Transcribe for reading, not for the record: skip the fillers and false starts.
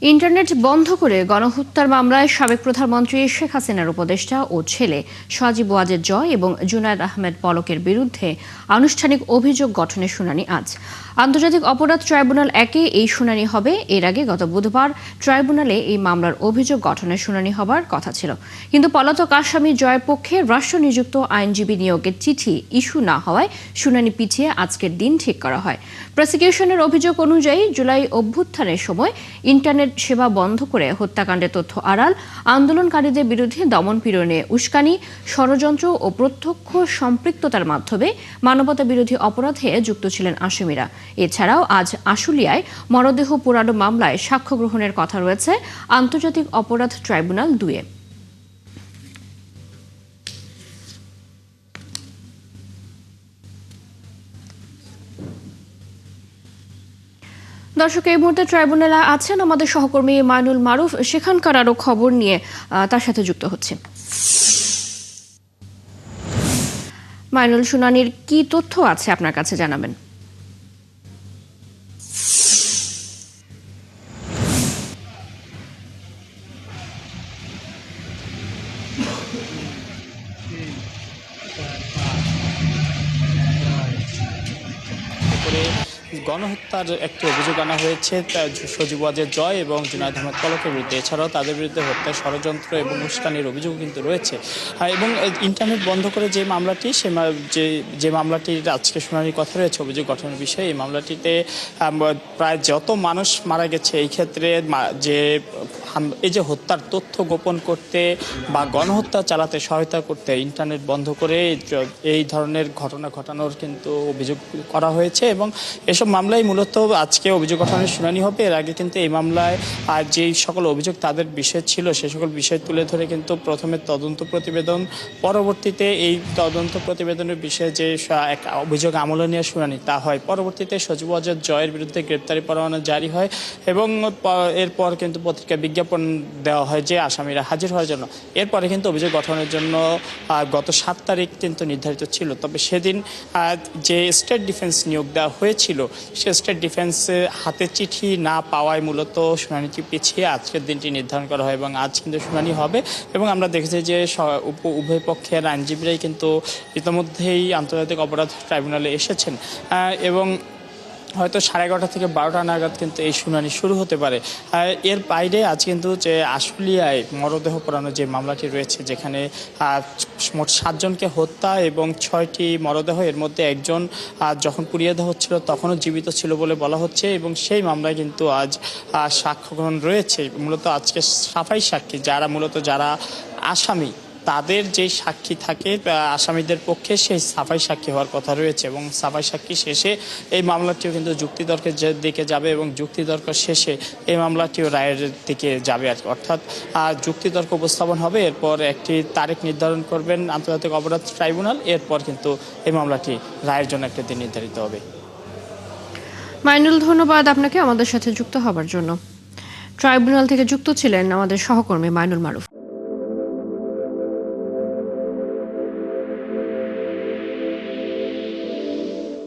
Internet বন্ধ করে গণহত্যার মামলায় সাবেক প্রধানমন্ত্রী শেখ হাসিনার উপদেষ্টা ও ছেলে সজীব ওয়াজেদ জয় এবং জুনায়েদ আহমেদ পলকের বিরুদ্ধে আনুষ্ঠানিক অভিযোগ গঠনের শুনানি আজ। আন্তর্জাতিক অপরাধ ট্রাইব্যুনাল 1-এ এই শুনানি হবে। এর আগে গত বুধবার ট্রাইব্যুনালে এই মামলার অভিযোগ গঠনের শুনানি হবার কথা ছিল, কিন্তু পলাতক আসামি জয়ের পক্ষে রাষ্ট্রনিযুক্ত আইনজীবী নিয়োগের চিঠি ইস্যু না হওয়ায় শুনানি পিছিয়ে আজকের দিন ঠিক করা হয়। প্রসিকিউশনের অভিযোগ অনুযায়ী জুলাই অভ্যুত্থানের সময় ইন্টারনেট সেবা বন্ধ করে হত্যাকাণ্ডের তথ্য আড়াল, আন্দোলনকারীদের বিরুদ্ধে দমন-পীড়নে উস্কানি, ষড়যন্ত্র ও প্রত্যক্ষ সম্পৃক্ততার মাধ্যমে মানবতা বিরোধী অপরাধে যুক্ত ছিলেন আসামিরা। এছাড়াও আজ আশুলিয়ায় মরদেহ পোড়ানো মামলায় সাক্ষ্য গ্রহণের কথা রয়েছে আন্তর্জাতিক অপরাধ ট্রাইব্যুনাল 2-এ। দর্শক, এই মুহূর্তে ট্রাইব্যুনালে আছেন আমাদের সহকর্মী মাইনুল মারুফ। সেখানকার আরো খবর নিয়ে তার সাথে যুক্ত হচ্ছে। মাইনুল, শুনানির কি তথ্য আছে আপনার কাছে জানাবেন? গণহত্যার একটি অভিযোগ আনা হয়েছে সজীব ওয়াজেদ জয় এবং জুনায়েদ আহমেদ পলকের বিরুদ্ধে। এছাড়াও তাদের বিরুদ্ধে হত্যার ষড়যন্ত্র এবং উস্কানির অভিযোগ কিন্তু রয়েছে। এবং ইন্টারনেট বন্ধ করে যে মামলাটি, যে মামলাটির আজকে শুনানির কথা রয়েছে অভিযোগ গঠনের বিষয়ে, এই মামলাটিতে প্রায় যত মানুষ মারা গেছে এই ক্ষেত্রে এই যে হত্যার তথ্য গোপন করতে বা গণহত্যা চালাতে সহায়তা করতে ইন্টারনেট বন্ধ করে এই ধরনের ঘটনা ঘটানোর কিন্তু অভিযোগ করা হয়েছে। এবং এসব মামলায় মূলত আজকে অভিযোগ গঠনের শুনানি হবে। এর আগে কিন্তু এই মামলায় যেই সকল অভিযোগ তাদের বিষয় ছিল সে সকল বিষয় তুলে ধরে কিন্তু প্রথমে তদন্ত প্রতিবেদন, পরবর্তীতে এই তদন্ত প্রতিবেদনের বিষয়ে যে এক অভিযোগ আমলে নিয়ে শুনানি তা হয়। পরবর্তীতে সজীব ওয়াজেদ জয়ের বিরুদ্ধে গ্রেপ্তারি পরোয়ানা জারি হয় এবং এরপর কিন্তু পত্রিকায় বিজ্ঞাপন দেওয়া হয় যে আসামিরা হাজির হওয়ার জন্য। এরপরে কিন্তু অভিযোগ গঠনের জন্য গত 7 তারিখ কিন্তু নির্ধারিত ছিল। তবে সেদিন যে স্টেট ডিফেন্স নিয়োগ দেওয়া হয়েছিল সে স্টেট ডিফেন্সে হাতে চিঠি না পাওয়ায় মূলত শুনানিটি পিছিয়ে আজকের দিনটি নির্ধারণ করা হয় এবং আজ কিন্তু শুনানি হবে। এবং আমরা দেখেছি যে উভয় পক্ষের আইনজীবীরাই কিন্তু ইতিমধ্যেই আন্তর্জাতিক অপরাধ ট্রাইব্যুনালে এসেছেন এবং হয়তো 11:30 থেকে 12টা নাগাদ কিন্তু এই শুনানি শুরু হতে পারে। এর বাইরে আজ কিন্তু যে আশুলিয়ায় মরদেহ পোড়ানো যে মামলাটি রয়েছে, যেখানে মোট 7 জনকে হত্যা এবং 6টি মরদেহ, এর মধ্যে একজন যখন পুড়িয়ে দেওয়া হচ্ছিল তখনও জীবিত ছিল বলে বলা হচ্ছে। এবং সেই মামলায় কিন্তু আজ সাক্ষ্য গ্রহণ রয়েছে। মূলত আজকে সাফাই সাক্ষী যারা আসামি, তাদের যে সাক্ষী থাকে আসামিদের পক্ষে, সেই সাফাই সাক্ষী হওয়ার কথা রয়েছে। এবং সাফাই সাক্ষী শেষে এই মামলাটিও কিন্তু যুক্তিতর্কের দিকে যাবে এবং যুক্তিতর্ক শেষে এই মামলাটিও রায়ের দিকে যাবে আর কি। অর্থাৎ যুক্তিতর্ক উপস্থাপন হবে, এরপর একটি তারিখ নির্ধারণ করবেন আন্তর্জাতিক অপরাধ ট্রাইব্যুনাল, এরপর কিন্তু এই মামলাটি রায়ের জন্য একটা দিন নির্ধারিত হবে। মাইনুল, ধন্যবাদ আপনাকে আমাদের সাথে যুক্ত হবার জন্য। ট্রাইব্যুনাল থেকে যুক্ত ছিলেন আমাদের সহকর্মী মাইনুল মারুফ।